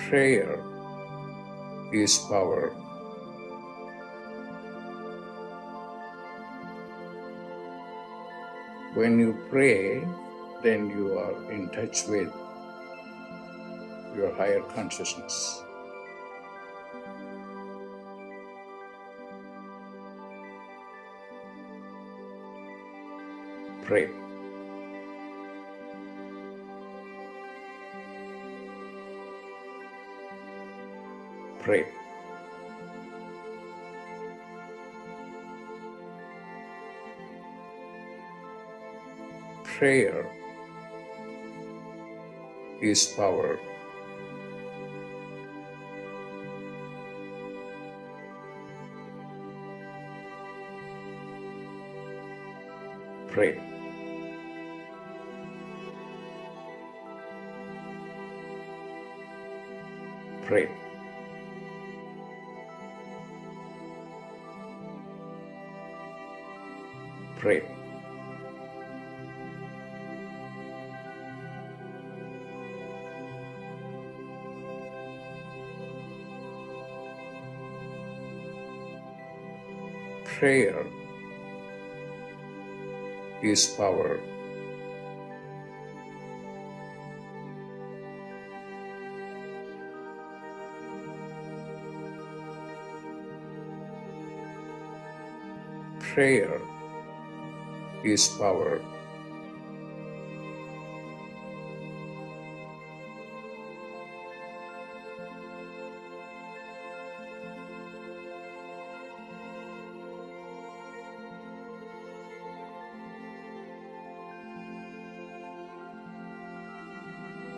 Prayer is power. When you pray, then you are in touch with your higher consciousness. Pray. Pray. Prayer is power. Pray. Pray. Pray. Prayer is power. Prayer is power.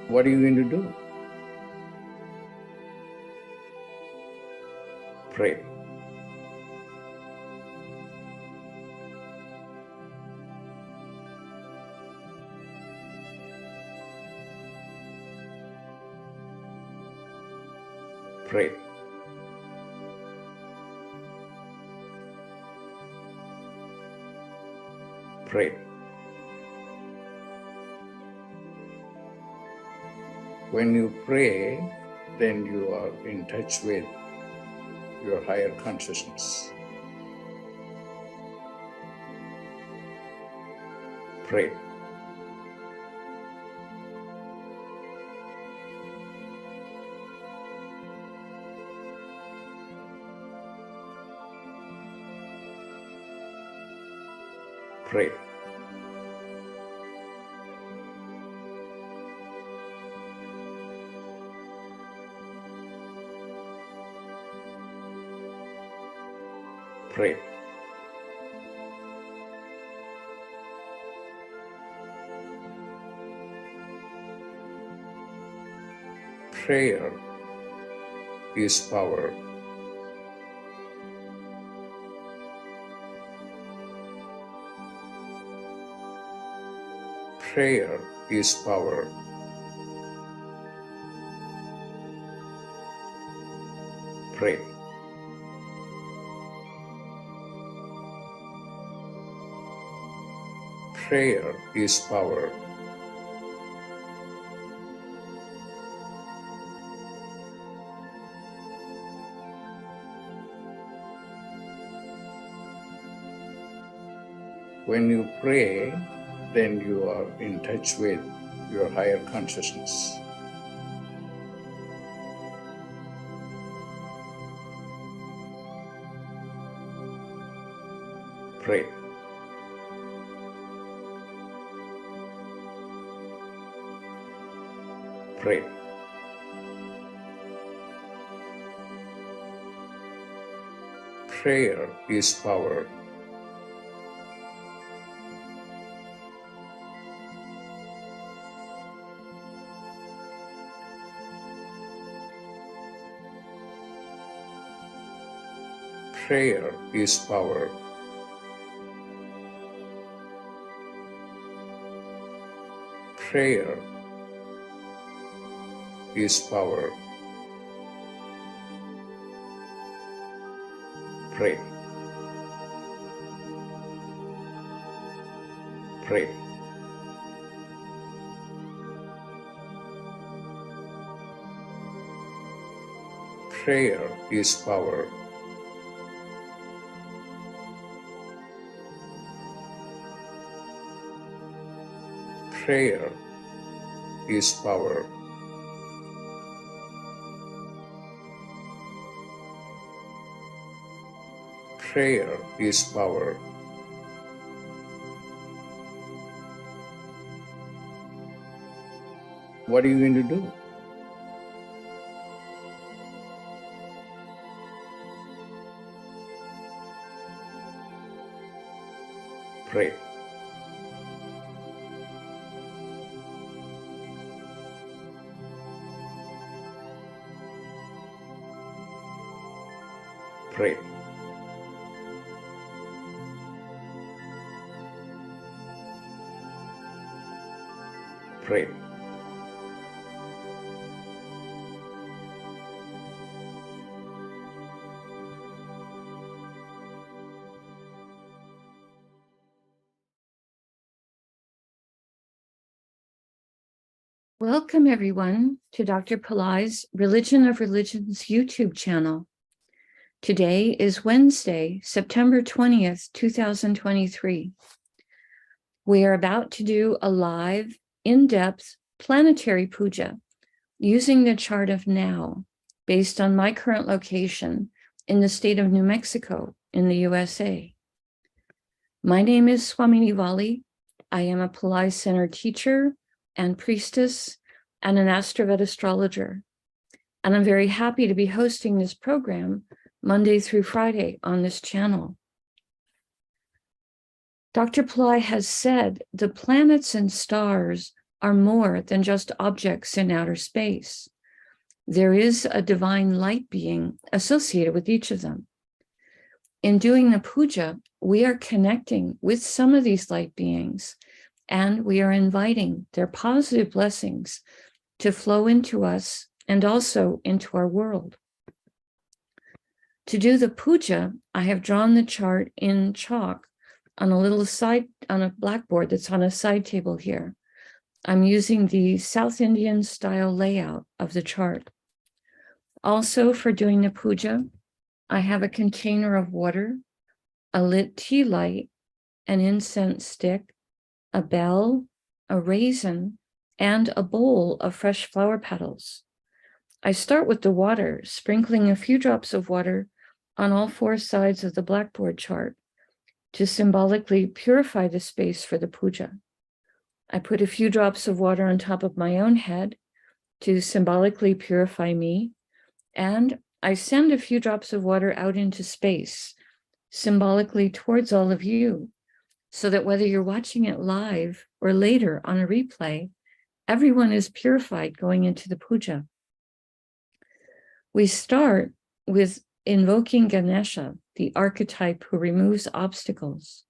What are you going to do? Pray. Pray. Pray. When you pray, then you are in touch with your higher consciousness. Pray. Pray. Pray. Prayer is power. Prayer is power. Pray. Prayer is power. When you pray, then you are in touch with your higher consciousness. Pray. Pray. Prayer is power. Prayer is power. Prayer is power. Pray. Pray. Prayer is power. Prayer is power. Prayer is power. What are you going to do? Pray. Pray. Pray. Welcome, everyone, to Dr. Pillai's Religion of Religions YouTube channel. Today is Wednesday, September 20th, 2023. We are about to do a live, in-depth planetary puja using the chart of now, based on my current location in the state of New Mexico in the USA. My name is Swamini Valli. I am a Pillai Center teacher and priestess and an AstroVed astrologer. And I'm very happy to be hosting this program Monday through Friday on this channel. Dr. Pillai has said the planets and stars are more than just objects in outer space. There is a divine light being associated with each of them. In doing the puja, we are connecting with some of these light beings, and we are inviting their positive blessings to flow into us and also into our world. To do the puja, I have drawn the chart in chalk on a blackboard that's on a side table here. I'm using the South Indian style layout of the chart. Also, for doing the puja, I have a container of water, a lit tea light, an incense stick, a bell, a raisin, and a bowl of fresh flower petals. I start with the water, sprinkling a few drops of water on all four sides of the blackboard chart to symbolically purify the space for the puja. I put a few drops of water on top of my own head to symbolically purify me, and I send a few drops of water out into space, symbolically towards all of you, so that whether you're watching it live or later on a replay, everyone is purified going into the puja. We start with invoking Ganesha, the archetype who removes obstacles.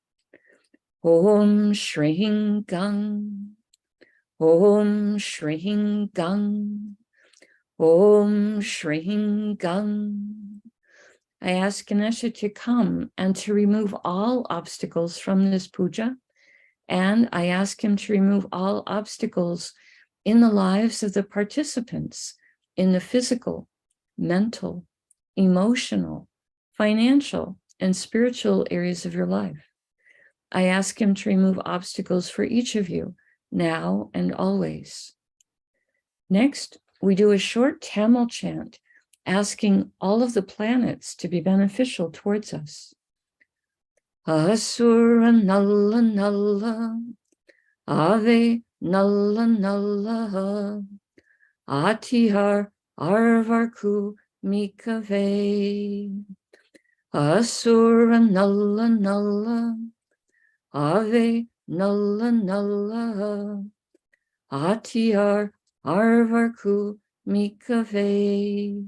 Om Shring Gang, Om Shring Gang, Om Shring Gang. I ask Ganesha to come and to remove all obstacles from this puja, and I ask him to remove all obstacles in the lives of the participants in the physical, mental, emotional, financial, and spiritual areas of your life. I ask him to remove obstacles for each of you now and always. Next, we do a short Tamil chant asking all of the planets to be beneficial towards us. Asura Nalla Nalla, Ave Nalla Nalla, Atihar Arvarku Mikave. Asura Nalla Nalla, Ave Nalla Nalla, Atihar Arvarku Mikave.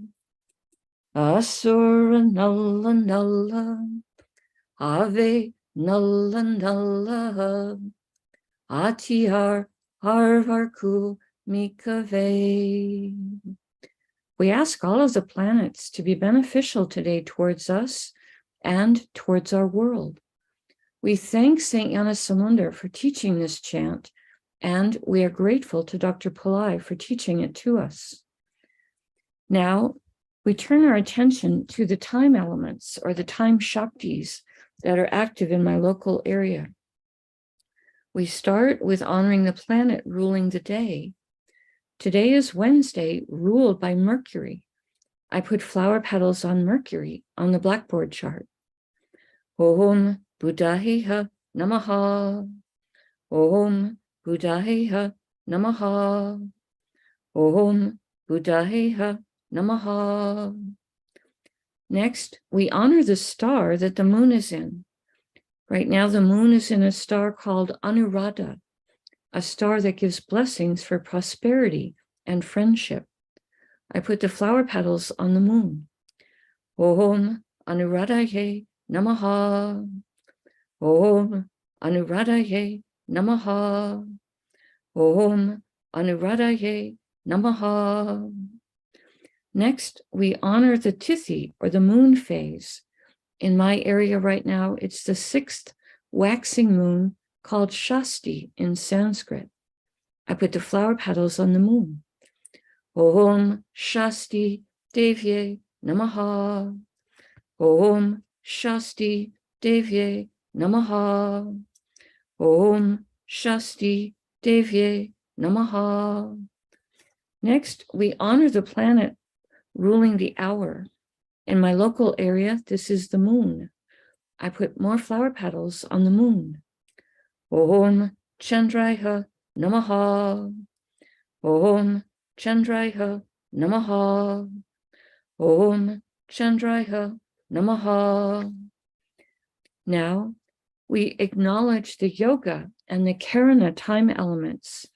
Asura Nalla Nalla, Ave Nalla Nalla, Atihar Arvarku Mikave. We ask all of the planets to be beneficial today towards us and towards our world. We thank Saint Yanasamunda for teaching this chant, and we are grateful to Dr. Pillai for teaching it to us. Now, we turn our attention to the time elements or the time Shaktis that are active in my local area. We start with honoring the planet ruling the day. Today is Wednesday, ruled by Mercury. I put flower petals on Mercury on the blackboard chart. Om Buddhaheha Namaha. Om Buddhaheha Namaha. Om Buddhaheha Namaha. Next, we honor the star that the moon is in. Right now, the moon is in a star called Anuradha, a star that gives blessings for prosperity and friendship. I put the flower petals on the moon. Om Anuradhaye Namaha. Om Anuradhaye Namaha. Om Anuradhaye Namaha. Next, we honor the Tithi, or the moon phase. In my area right now, it's the 6th waxing moon, called Shasti in Sanskrit. I put the flower petals on the moon. Om Shasti Devye Namaha. Om Shasti Devye Namaha. Om Shasti Devye Namaha. Next, we honor the planet ruling the hour. In my local area, this is the moon. I put more flower petals on the moon. Om Chandraya Namaha. Om Chandraya Namaha. Om Chandraya Namaha. Now, we acknowledge the yoga and the karana time elements.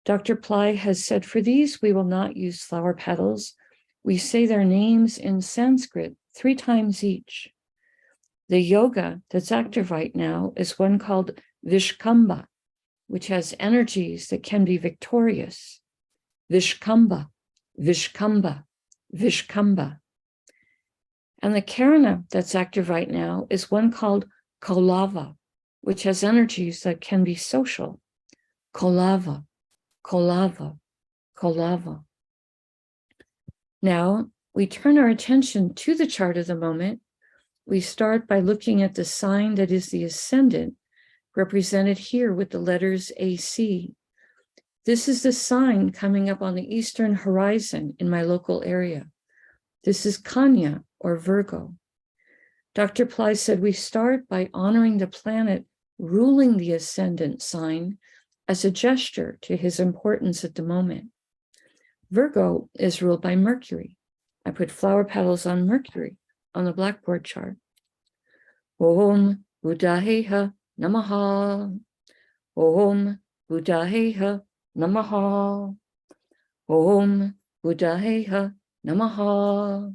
Dr. Pillai has said, for these, we will not use flower petals. We say their names in Sanskrit 3 times each. The yoga that's active right now is one called Vishkamba, which has energies that can be victorious. Vishkamba, Vishkamba, Vishkamba. And the karana that's active right now is one called Kolava, which has energies that can be social. Kolava, Kolava, Kolava. Now, we turn our attention to the chart of the moment. We start by looking at the sign that is the ascendant, represented here with the letters AC. This is the sign coming up on the eastern horizon in my local area. This is Kanya, or Virgo. Dr. Pillai said we start by honoring the planet ruling the ascendant sign as a gesture to his importance at the moment. Virgo is ruled by Mercury. I put flower petals on Mercury on the blackboard chart. Om Buddhaheha Namaha. Om Buddhaheha Namaha. Om Buddhaheha Namaha.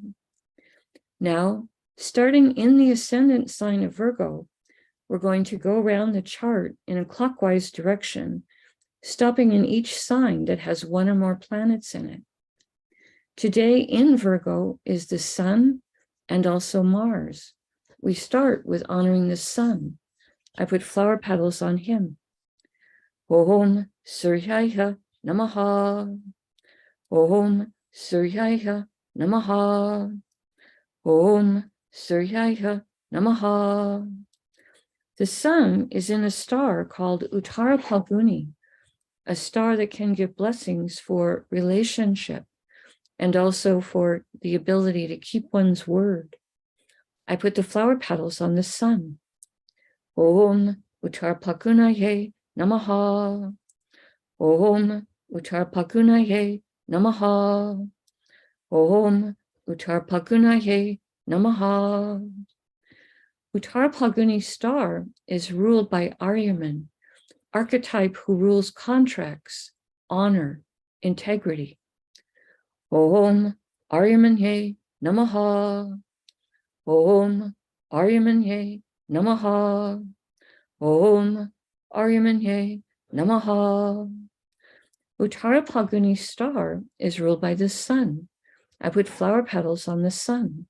Now, starting in the ascendant sign of Virgo, we're going to go around the chart in a clockwise direction, stopping in each sign that has 1 or more planets in it. Today in Virgo is the Sun and also Mars. We start with honoring the Sun. I put flower petals on him. Om Suryaya Namaha. Om Suryaya Namaha. Om Suryaya Namaha. The Sun is in a star called Uttara Phalguni, a star that can give blessings for relationship and also for the ability to keep one's word. I put the flower petals on the Sun. Om Uttara Phalgunaye Namaha. Om Uttara Phalgunaye Namaha. Om Uttara Phalgunaye Namaha. Uttara Phalguni star is ruled by Aryaman, archetype who rules contracts, honor, integrity. Om Aryamanye Namaha. Om Aryamanye Namaha. Om Aryamanye Namaha. Uttara Phalguni star is ruled by the Sun. I put flower petals on the Sun.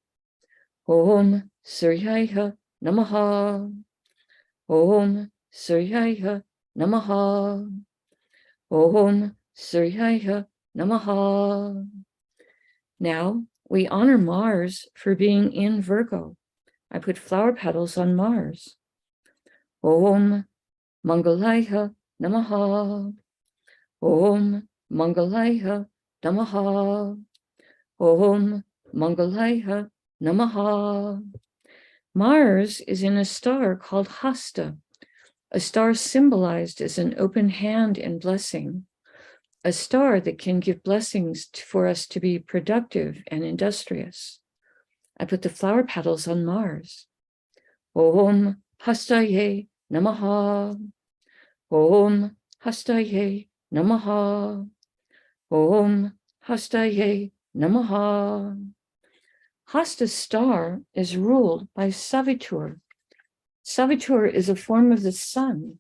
Om Suryaya Namaha. Om Suryaya Namaha. Om Suryaya Namaha. Now, We honor Mars for being in Virgo. I put flower petals on Mars. Om Mangalaya Namaha. Om Mangalaya Namaha. Om Mangalaya Namaha. Mars is in a star called Hasta, a star symbolized as an open hand in blessing, a star that can give blessings for us to be productive and industrious. I put the flower petals on Mars. Om Hastaye Namaha. Om Hastaye Namaha. Om Hastaye Namaha. Hasta's star is ruled by Savitur. Savitur is a form of the sun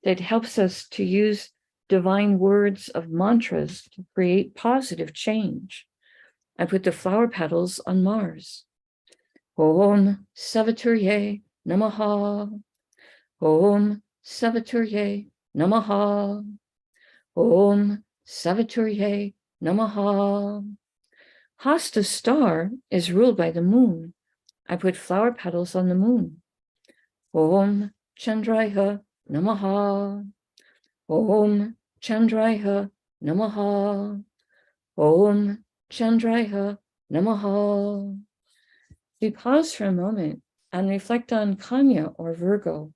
that helps us to use divine words of mantras to create positive change. I put the flower petals on Mars. Om Saviturye Namaha. Om Saviturye Namaha. Om Saviturye Namaha. Hasta's star is ruled by the moon. I put flower petals on the moon. Om Chandraya Namaha. Om Chandraya Namaha. Om Chandraya Namaha. We pause for a moment and reflect on Kanya or Virgo,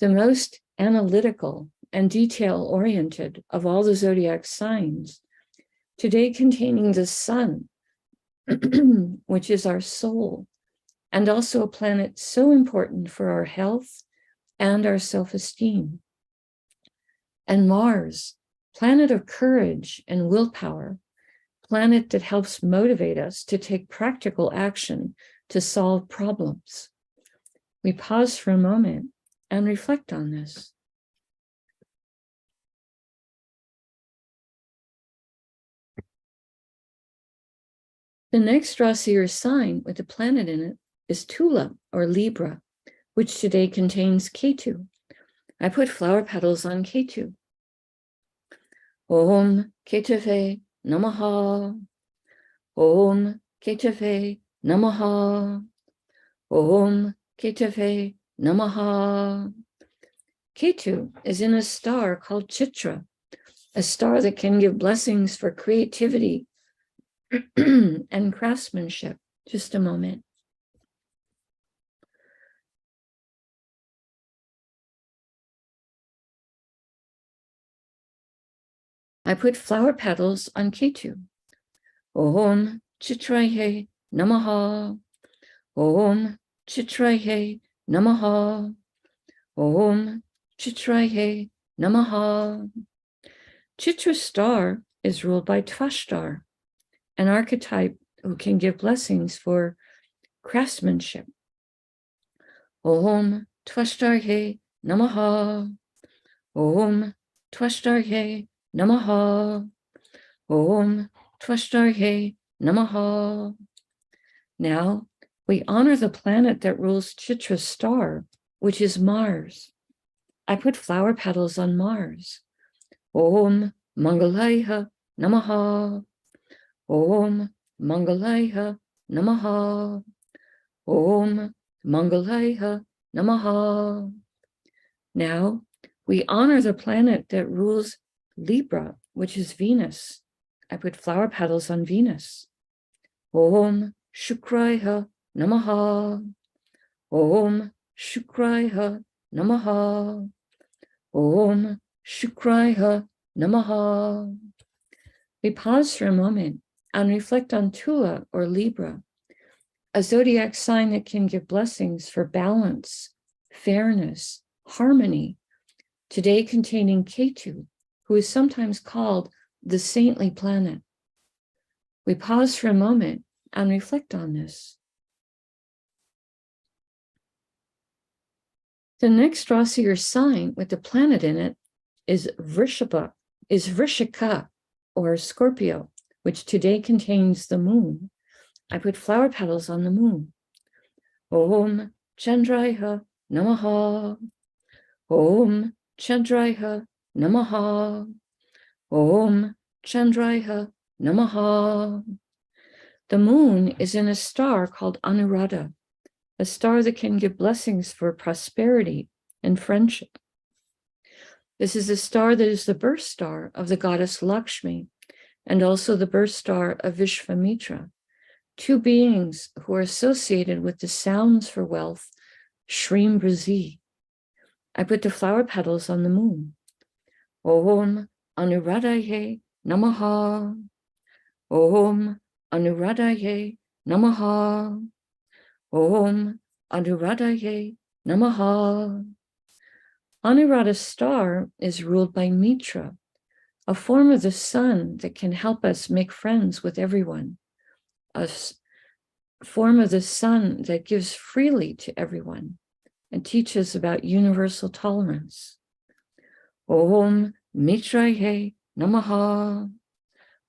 the most analytical and detail-oriented of all the zodiac signs, today containing the sun, which is our soul, and also a planet so important for our health and our self-esteem. And Mars, planet of courage and willpower, planet that helps motivate us to take practical action to solve problems. We pause for a moment and reflect on this. The next Rasi or sign with a planet in it is Tula or Libra, which today contains Ketu. I put flower petals on Ketu. Om Ketave Namaha. Om Ketave Namaha. Om Ketave Namaha. Ketu is in a star called Chitra, a star that can give blessings for creativity and craftsmanship. Just a moment. I put flower petals on Ketu. Om Chitraye Namaha. Om Chitraye Namaha. Om Chitraye Namaha. Chitra star is ruled by Tvashtar, an archetype who can give blessings for craftsmanship. Om Tvashtarye Namaha. Om Tvashtarye Namaha. Om Tvashtarye Namaha. Now we honor the planet that rules Chitra star, which is Mars. I put flower petals on Mars. Om Mangalaya Namaha. Om Mangalaya Namaha. Om Mangalaya Namaha. Now we honor the planet that rules Libra, which is Venus. I put flower petals on Venus. Om Shukraya Namaha. Om Shukraya Namaha. Om Shukraya Namaha. We pause for a moment and reflect on Tula or Libra, a zodiac sign that can give blessings for balance, fairness, harmony, today containing Ketu, who is sometimes called the saintly planet. We pause for a moment and reflect on this. The next Rasi or sign with the planet in it is Vrishika or Scorpio, which today contains the moon. I put flower petals on the moon. Om Chandraya Namaha. Om Chandraya Namaha. Om Chandraya Namaha. The moon is in a star called Anuradha, a star that can give blessings for prosperity and friendship. This is a star that is the birth star of the goddess Lakshmi and also the birth star of Vishvamitra, two beings who are associated with the sounds for wealth, Shrim Brazi. I put the flower petals on the moon. Om Anuradhaye Namaha. Om Anuradhaye Namaha. Om Anuradhaye Namaha. Anuradha's star is ruled by Mitra, a form of the sun that can help us make friends with everyone, a form of the sun that gives freely to everyone and teaches about universal tolerance. Om Mitraye Namaha.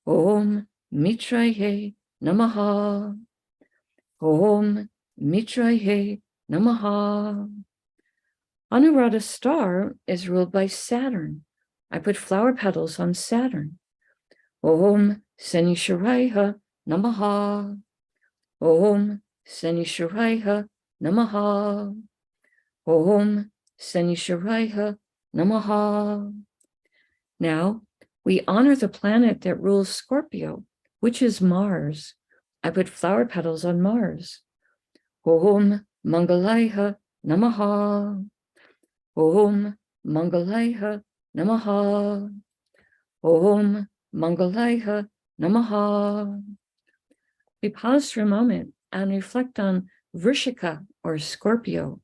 Om Mitraye Namaha. Om Mitraye Namaha. Anuradha's star is ruled by Saturn. I put flower petals on Saturn. Om Sanishwaraya Namaha. Om Sanishwaraya Namaha. Om Sanishwaraya Namaha. Now, we honor the planet that rules Scorpio, which is Mars. I put flower petals on Mars. Om Mangalaya Namaha. Om Mangalaya Namaha. Om Mangalaya Namaha. We pause for a moment and reflect on Vrishika, or Scorpio,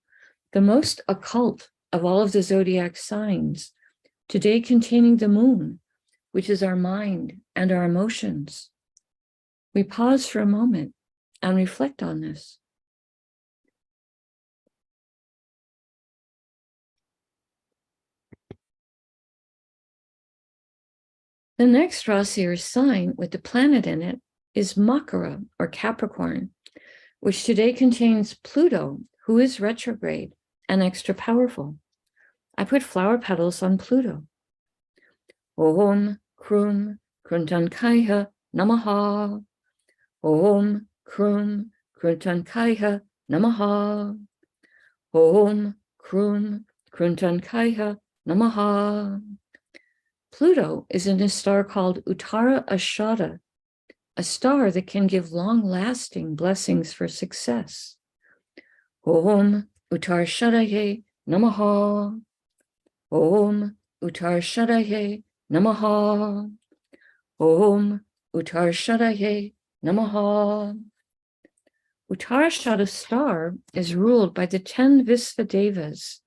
the most occult of all of the zodiac signs, today containing the moon, which is our mind and our emotions. We pause for a moment and reflect on this. The next Rasi or sign with the planet in it is Makara, or Capricorn, which today contains Pluto, who is retrograde and extra powerful. I put flower petals on Pluto. Om Krum Kruntankaya Namaha. Om Krum Kruntankaya Namaha. Om Krum Kruntankaya Namaha. Pluto is in a star called Uttara Ashada, a star that can give long-lasting blessings for success. Om Uttara Shadaye Namaha. Om Uttara Shadaye Namaha. Om Uttara Shadaye Namaha. Uttarashada star is ruled by the 10 Visvadevas.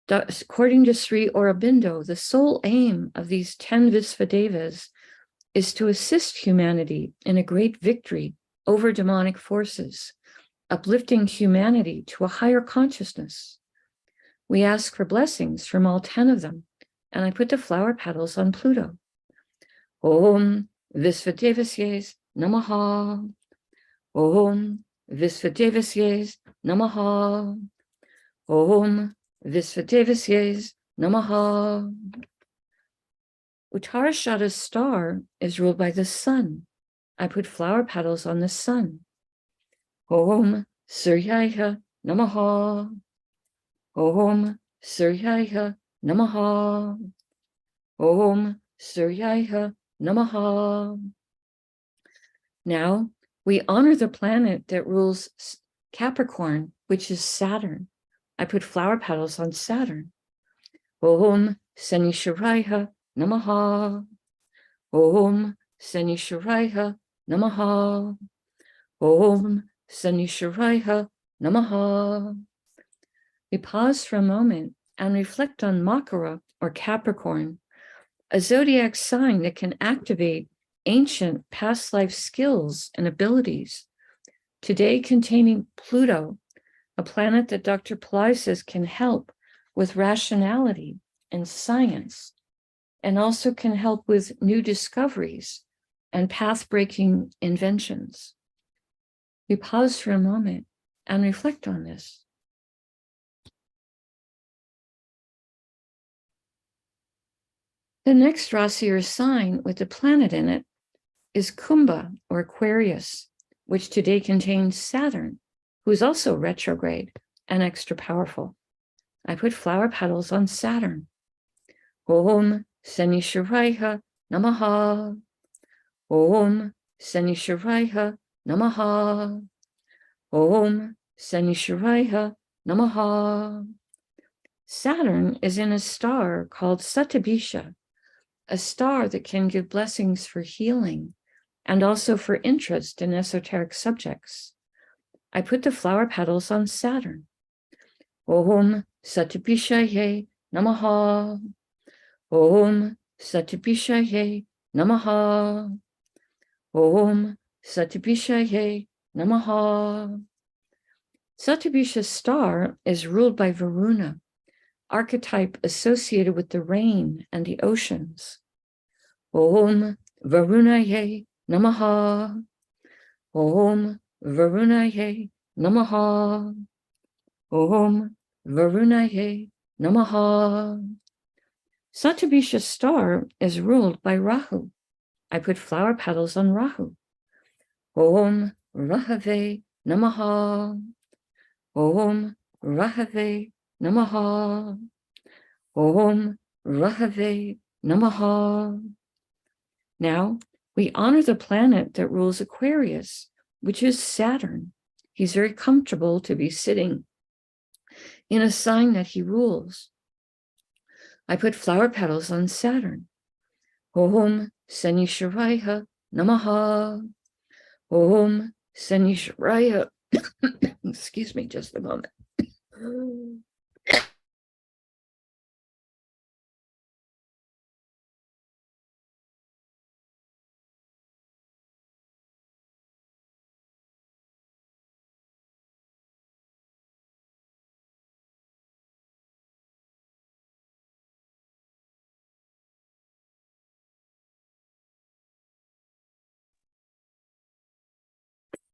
According to Sri Aurobindo, the sole aim of these 10 Visvadevas is to assist humanity in a great victory over demonic forces, uplifting humanity to a higher consciousness. We ask for blessings from all 10 of them, and I put the flower petals on Pluto. Om Visvadevasye Namaha. Om Visvadevasye Namaha. Om Visvadevasye Namaha. Uttarashada's star is ruled by the sun. I put flower petals on the sun. Om Suryaya Namaha. Om Suryaya Namaha. Om Suryaya Namaha. Now, we honor the planet that rules Capricorn, which is Saturn. I put flower petals on Saturn. Om Sanishwaraya Namaha. Om Sanishwaraya Namaha. Om Sanishwaraya Namaha. We pause for a moment and reflect on Makara, or Capricorn, a zodiac sign that can activate ancient past life skills and abilities, today containing Pluto, a planet that Dr. Pillai says can help with rationality and science, and also can help with new discoveries and path-breaking inventions. We pause for a moment and reflect on this. The next Rasi or sign with the planet in it is Kumbha or Aquarius, which today contains Saturn, who is also retrograde and extra powerful. I put flower petals on Saturn. Om Sanishwaraya Namaha. Om Sanishwaraya Namaha. Om Sanishwaraya Namaha. Saturn is in a star called Satabisha, a star that can give blessings for healing and also for interest in esoteric subjects. I put the flower petals on Saturn. Om Satabishaye Namaha. Om Satabishaye Namaha. Om Satabishaye Namaha. Satabisha's star is ruled by Varuna, archetype associated with the rain and the oceans. Om Varunaye Namaha. Om Varunaye Namaha. Om Varunaye Namaha. Satabisha's star is ruled by Rahu. I put flower petals on Rahu. Om Rahave Namaha. Om Rahave Namaha. Om Rahave Namaha. Now, we honor the planet that rules Aquarius, which is Saturn. He's very comfortable to be sitting in a sign that he rules. I put flower petals on Saturn. Om Sanishwaraya Namaha. Om Sanishwaraya. Excuse me, just a moment.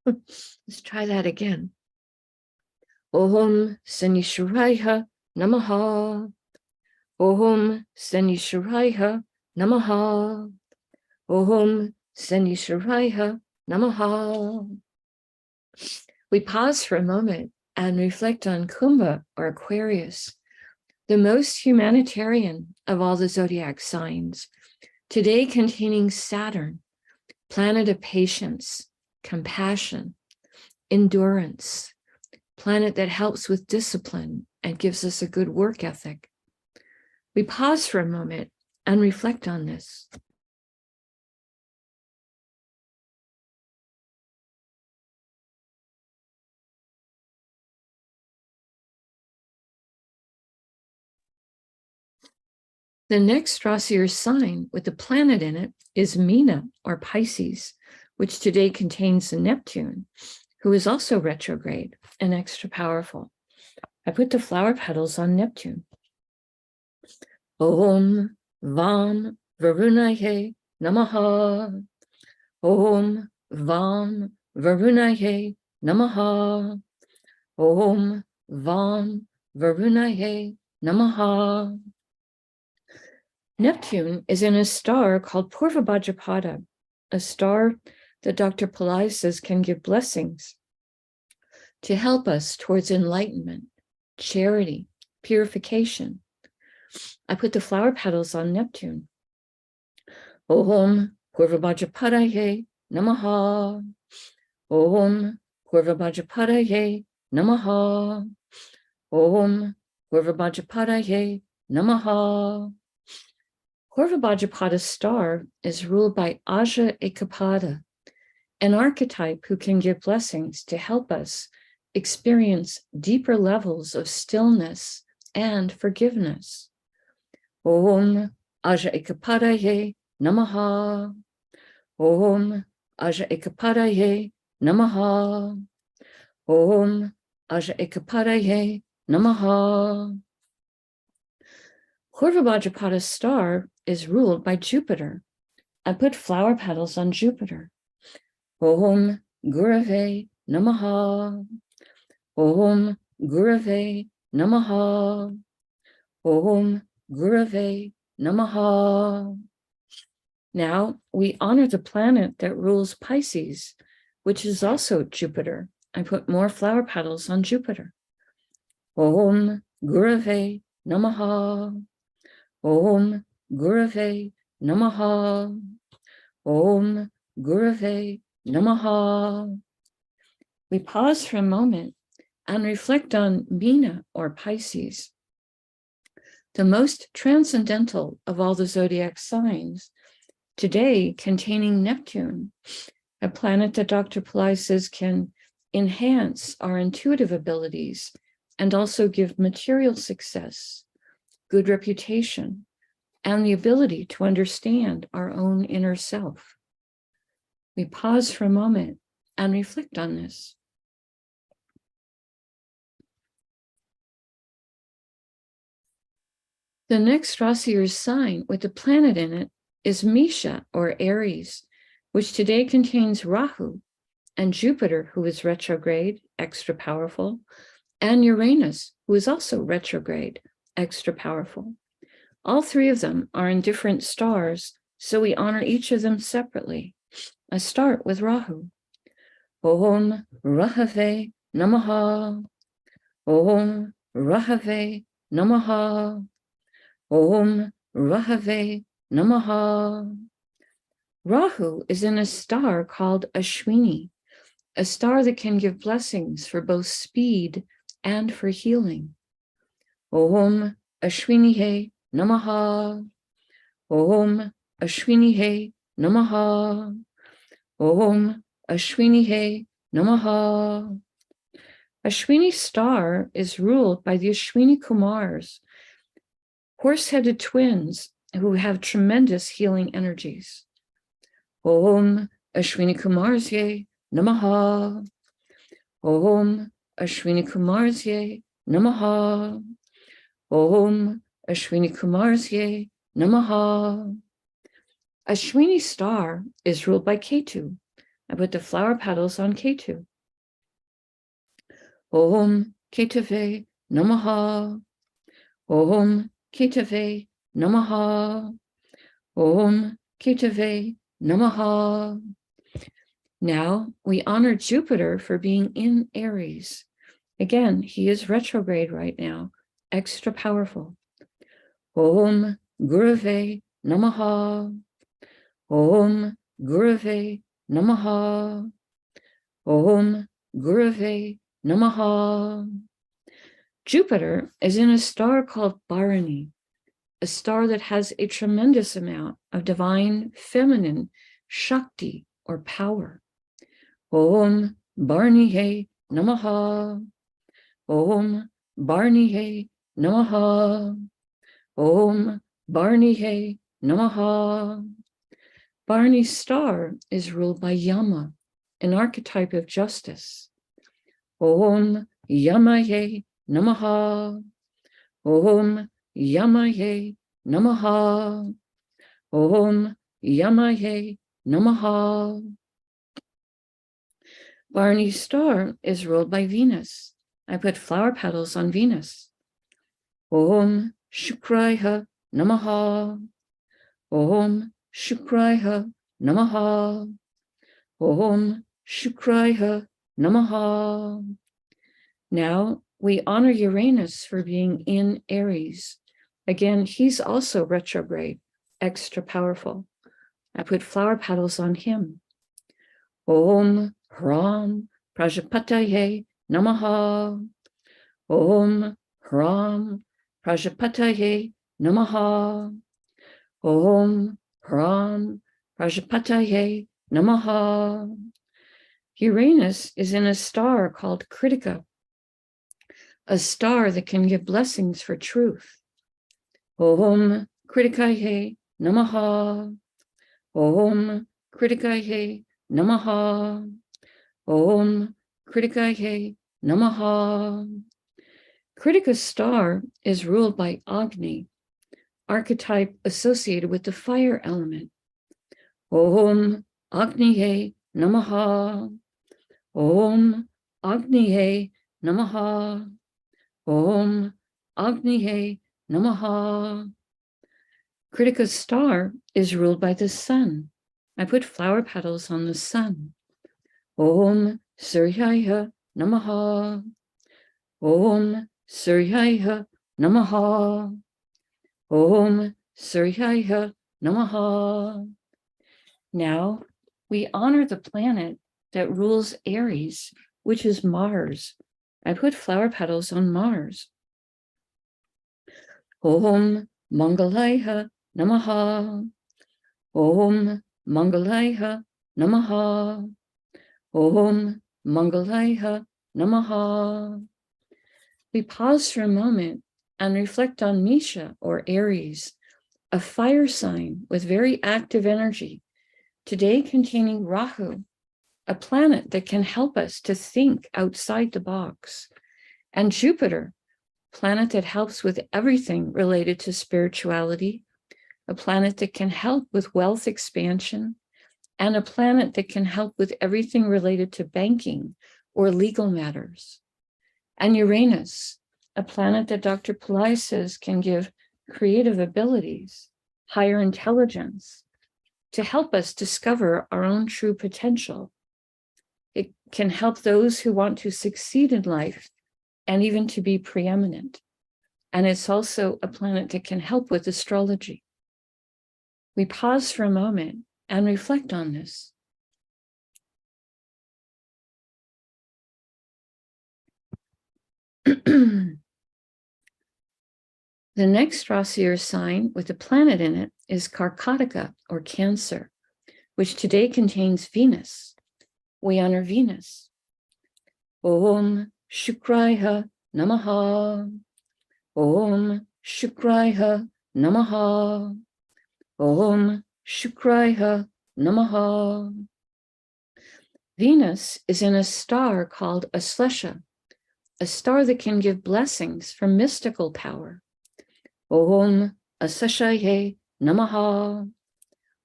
Let's try that again. Om Sanishwaraya Namaha. Om Sanishwaraya Namaha. Om Sanishwaraya Namaha. We pause for a moment and reflect on Kumbha or Aquarius, the most humanitarian of all the zodiac signs, today containing Saturn, planet of patience, compassion, endurance, planet that helps with discipline and gives us a good work ethic. We pause for a moment and reflect on this. The next Rasi or sign with the planet in it is Meena or Pisces, which today contains the Neptune, who is also retrograde and extra powerful. I put the flower petals on Neptune. Om Vam Varunaye Namaha. Om Vam Varunaye Namaha. Om Vam Varunaye Namaha. Neptune is in a star called Purva Bhadrapada, a star that Dr. Pillai says can give blessings to help us towards enlightenment, charity, purification. I put the flower petals on Neptune. Om Purva Bhadrapadaye Namaha. Om Purva Bhadrapadaye Namaha. Om Purva Bhadrapadaye Namaha. Purva Bhadrapada's star is ruled by Aja Ekapada, an archetype who can give blessings to help us experience deeper levels of stillness and forgiveness. Om Aja Ekapadaye Namaha. Om Aja Ekapadaye Namaha. Om Aja Ekapadaye Namaha. Purva Bhadrapada's star is ruled by Jupiter. I put flower petals on Jupiter. Om Gurave Namaha. Om Gurave Namaha. Om Gurave Namaha. Now we honor the planet that rules Pisces, which is also Jupiter. I put more flower petals on Jupiter. Om Gurave Namaha. Om Gurave Namaha. Om Gurave Namaha. We pause for a moment and reflect on Meena or Pisces, the most transcendental of all the zodiac signs, today containing Neptune, a planet that Dr. Pillai says can enhance our intuitive abilities and also give material success, good reputation, and the ability to understand our own inner self. We pause for a moment and reflect on this. The next Rasi or sign with the planet in it is Misha or Aries, which today contains Rahu and Jupiter, who is retrograde, extra powerful, and Uranus, who is also retrograde, extra powerful. All three of them are in different stars, so we honor each of them separately. I start with Rahu. Om Rahave Namaha. Om Rahave Namaha. Om Rahave Namaha. Rahu is in a star called Ashwini, a star that can give blessings for both speed and for healing. Om Ashwinihe Namaha. Om Ashwinihe Namaha. Om Ashwinihe Namaha. Ashwini star is ruled by the Ashwini Kumars, horse-headed twins who have tremendous healing energies. Om Ashwini Kumarsye Namaha. Om Ashwini Kumarsye Namaha. Om Ashwini Kumarsye Namaha. Ashwini star is ruled by Ketu. I put the flower petals on Ketu. Om Ketave Namaha. Om Ketave Namaha. Om Ketave Namaha. Now we honor Jupiter for being in Aries. Again, he is retrograde right now, extra powerful. Om Gurave Namaha. Om Gurave Namaha. Om Gurave Namaha. Jupiter is in a star called Bharani, a star that has a tremendous amount of divine feminine Shakti or power. Om Bharanihe Namaha. Om Bharanihe Namaha. Om Bharanihe Namaha. Bharani star is ruled by Yama, an archetype of justice. Om Yamaye Namaha. Om Yamaye Namaha. Om Yamaye Namaha. Bharani star is ruled by Venus. I put flower petals on Venus. Om Shukraya Namaha. Om Shukraya Namaha. Om Shukraya Namaha. Now we honor Uranus for being in Aries. Again, he's also retrograde, extra powerful. I put flower petals on him. Om Hram Prajapataye Namaha. Om Hram Prajapataye Namaha. Om Hram Prajapataye Namaha. Uranus is in a star called Kritika, a star that can give blessings for truth. Om Kritikaye Namaha. Om Kritikaye Namaha. Om Kritikaye Namaha. Kritika star is ruled by Agni, archetype associated with the fire element. Om Agniye Namaha. Om Agniye Namaha. Om Agniye Namaha. Kritika's star is ruled by the sun. I put flower petals on the sun. Om Suryaya Namaha. Om Suryaya Namaha. Om Suryaya Namaha. Now we honor the planet that rules Aries, which is Mars. I put flower petals on Mars. Om Mangalaya Namaha. Om Mangalaya Namaha. Om Mangalaya Namaha. We pause for a moment and reflect on Misha, or Aries, a fire sign with very active energy, today containing Rahu, a planet that can help us to think outside the box, and Jupiter, planet that helps with everything related to spirituality, a planet that can help with wealth expansion, and a planet that can help with everything related to banking or legal matters. And Uranus, a planet that Dr. Pillai says can give creative abilities, higher intelligence, to help us discover our own true potential. It can help those who want to succeed in life and even to be preeminent. And it's also a planet that can help with astrology. We pause for a moment and reflect on this. The next Rasi or sign with a planet in it is Karkataka, or Cancer, which today contains Venus. We honor Venus. Om Shukraya Namaha. Om Shukraya Namaha. Om Shukraya Namaha. Venus is in a star called Aslesha, a star that can give blessings from mystical power. Om Asleshaye Namaha.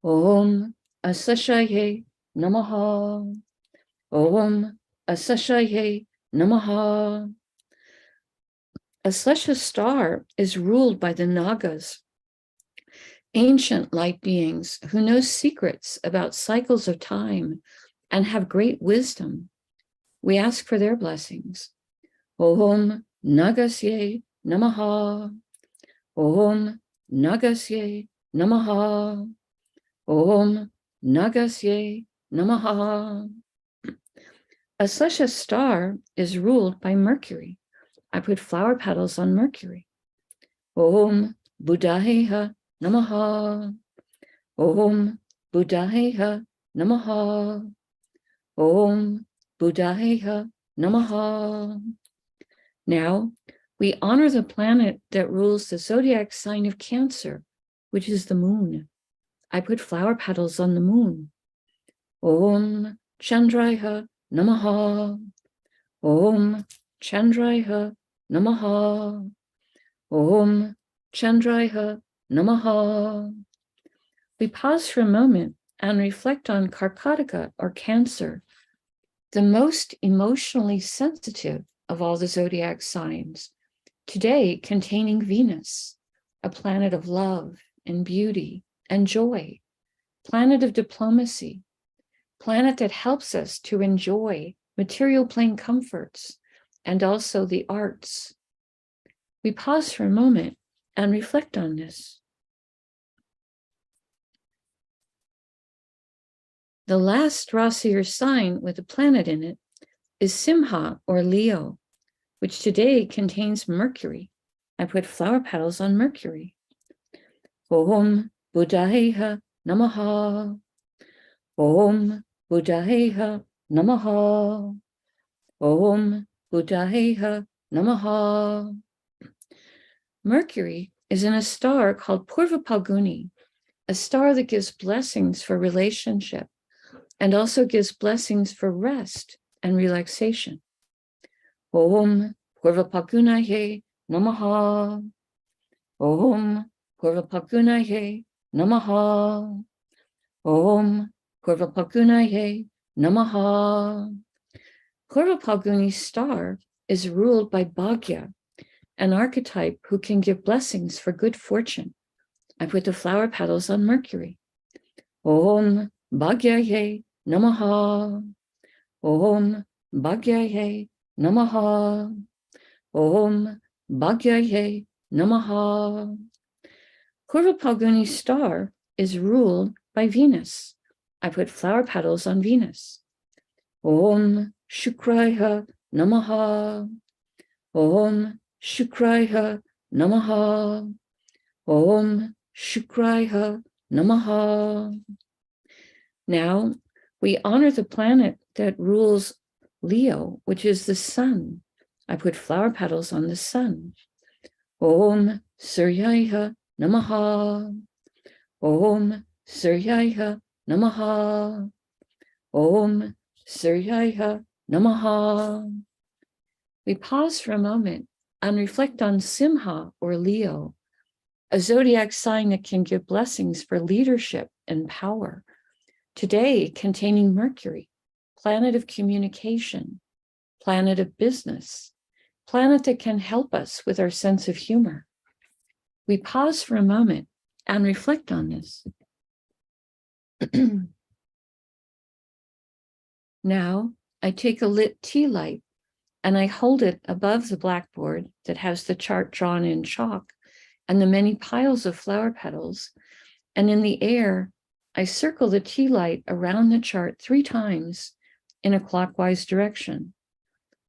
Om Asleshaye Namaha. Om Asleshaye Namaha. Aslesha star is ruled by the Nagas, ancient light beings who know secrets about cycles of time and have great wisdom. We ask for their blessings. Om Nagasye Namaha. Om Nagasye Namaha. Om Nagasye Namaha. Aslesha star is ruled by Mercury. I put flower petals on Mercury. Om Buddhayeha Namaha. Om Buddhayeha Namaha. Om Buddhayeha Namaha. Now, we honor the planet that rules the zodiac sign of Cancer, which is the moon. I put flower petals on the moon. Om Chandraya Namaha. Om Chandraya Namaha. Om Chandraya Namaha. We pause for a moment and reflect on Karkataka, or Cancer, the most emotionally sensitive of all the zodiac signs, today containing Venus, a planet of love and beauty and joy, planet of diplomacy, planet that helps us to enjoy material plane comforts and also the arts. We pause for a moment and reflect on this. The last Rasi or sign with a planet in it is Simha, or Leo, which today contains Mercury. I put flower petals on Mercury. Om Buddhayeha Namaha. Om Buddhayeha Namaha. Om Buddhayeha Namaha. Mercury is in a star called Purva Palguni, a star that gives blessings for relationship and also gives blessings for rest and relaxation. Om Purva Palgunaye Namaha. Om Purva Palgunaye Namaha. Om Purva Palgunaye Namaha. Purva Palguni's star is ruled by Bhagya, an archetype who can give blessings for good fortune. I put the flower petals on Mercury. Om Bhagyaye Namaha. Om Bhagyaye Namaha. Om Bhagyaye Namaha. Purva Phalguni star is ruled by Venus. I put flower petals on Venus. Om Shukraya Namaha. Om Shukraya Namaha. Om Shukraya Namaha. Now we honor the planet that rules Leo, which is the sun. I put flower petals on the sun. Om Suryaya Namaha. Om Suryaya Namaha. Om Suryaya Namaha. We pause for a moment and reflect on Simha or Leo, a zodiac sign that can give blessings for leadership and power. Today, containing Mercury, planet of communication, planet of business, planet that can help us with our sense of humor. We pause for a moment and reflect on this. Now, I take a lit tea light and I hold it above the blackboard that has the chart drawn in chalk and the many piles of flower petals. And in the air, I circle the tea light around the chart 3 times in a clockwise direction,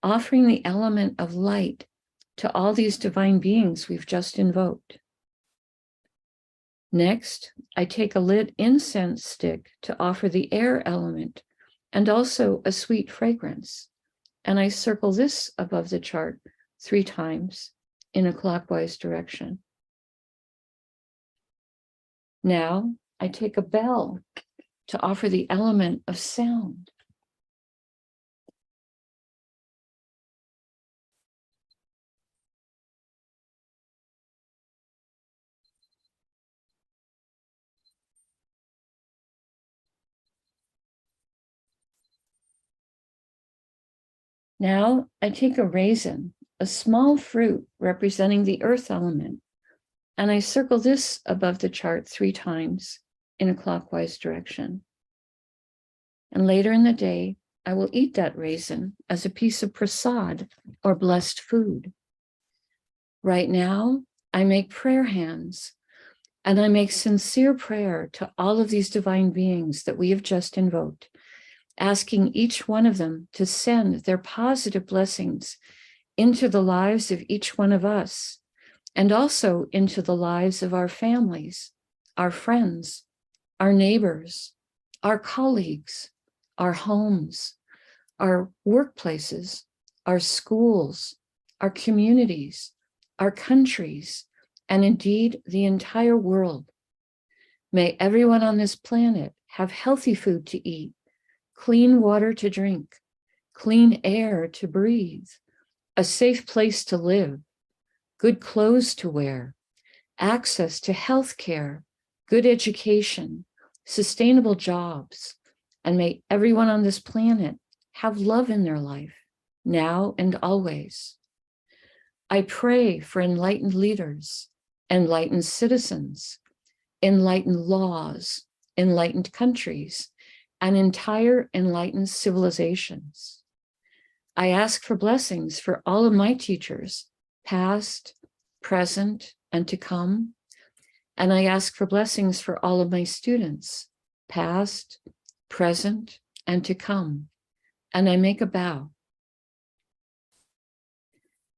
offering the element of light to all these divine beings we've just invoked. Next, I take a lit incense stick to offer the air element and also a sweet fragrance. And I circle this above the chart 3 times in a clockwise direction. Now I take a bell to offer the element of sound. Now I take a raisin, a small fruit representing the earth element, and I circle this above the chart 3 times in a clockwise direction. And later in the day, I will eat that raisin as a piece of prasad or blessed food. Right now, I make prayer hands, and I make sincere prayer to all of these divine beings that we have just invoked, asking each one of them to send their positive blessings into the lives of each one of us, and also into the lives of our families, our friends, our neighbors, our colleagues, our homes, our workplaces, our schools, our communities, our countries, and indeed the entire world. May everyone on this planet have healthy food to eat, clean water to drink, clean air to breathe, a safe place to live, good clothes to wear, access to health care, good education, sustainable jobs, and may everyone on this planet have love in their life, now and always. I pray for enlightened leaders, enlightened citizens, enlightened laws, enlightened countries, and entire enlightened civilizations. I ask for blessings for all of my teachers, past, present, and to come. And I ask for blessings for all of my students, past, present, and to come. And I make a bow.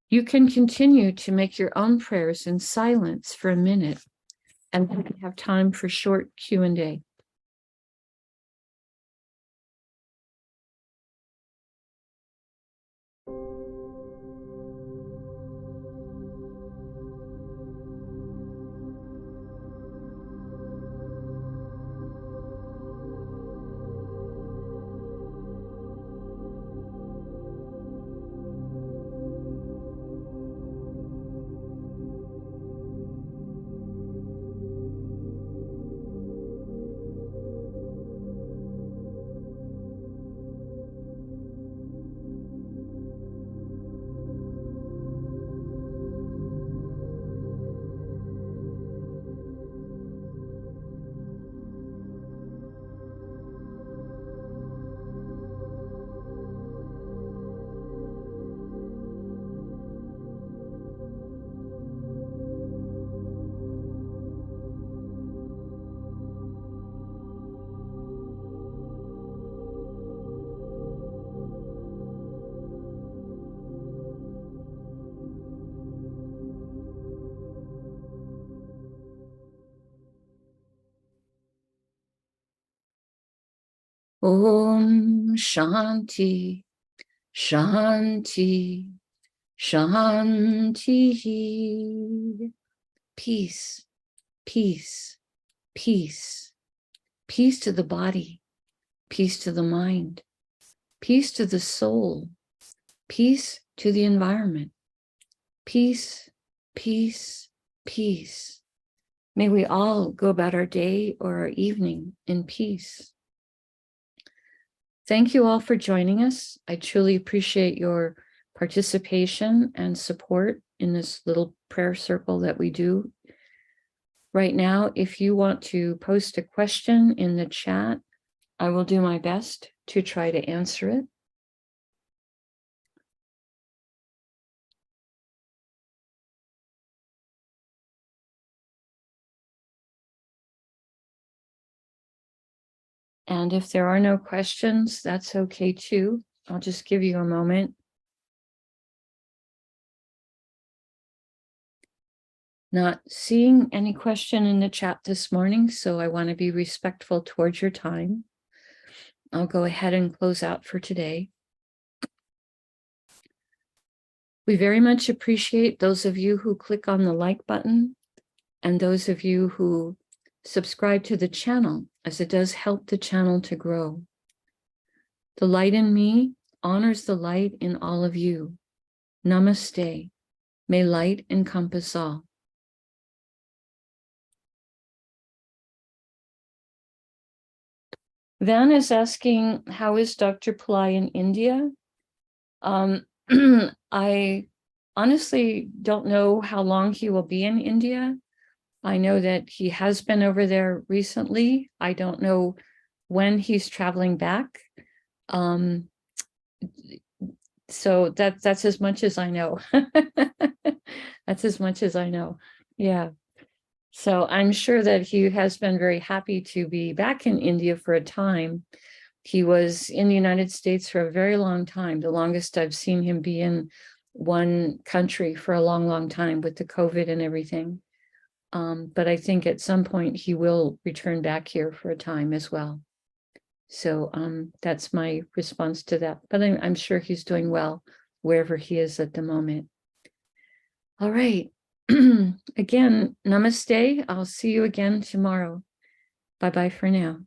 You can continue to make your own prayers in silence for a minute, and we have time for short Q&A. Om Shanti, Shanti, Shanti. Peace, peace, peace. Peace to the body, peace to the mind, peace to the soul, peace to the environment. Peace, peace, peace. May we all go about our day or our evening in peace. Thank you all for joining us. I truly appreciate your participation and support in this little prayer circle that we do. Right now, if you want to post a question in the chat, I will do my best to try to answer it. And if there are no questions, that's okay too. I'll just give you a moment. Not seeing any question in the chat this morning, so I want to be respectful towards your time. I'll go ahead and close out for today. We very much appreciate those of you who click on the like button and those of you who subscribe to the channel, as it does help the channel to grow. The light in me honors the light in all of you. Namaste. May light encompass all. Van is asking, how is Dr. Pillai in India? I honestly don't know how long he will be in India. I know that he has been over there recently. I don't know when he's traveling back. So that's as much as I know. That's as much as I know. Yeah. So I'm sure that he has been very happy to be back in India for a time. He was in the United States for a very long time, the longest I've seen him be in one country for a long, long time with the COVID and everything. But I think at some point he will return back here for a time as well. So that's my response to that. But I'm sure he's doing well wherever he is at the moment. All right. Again, namaste. I'll see you again tomorrow. Bye-bye for now.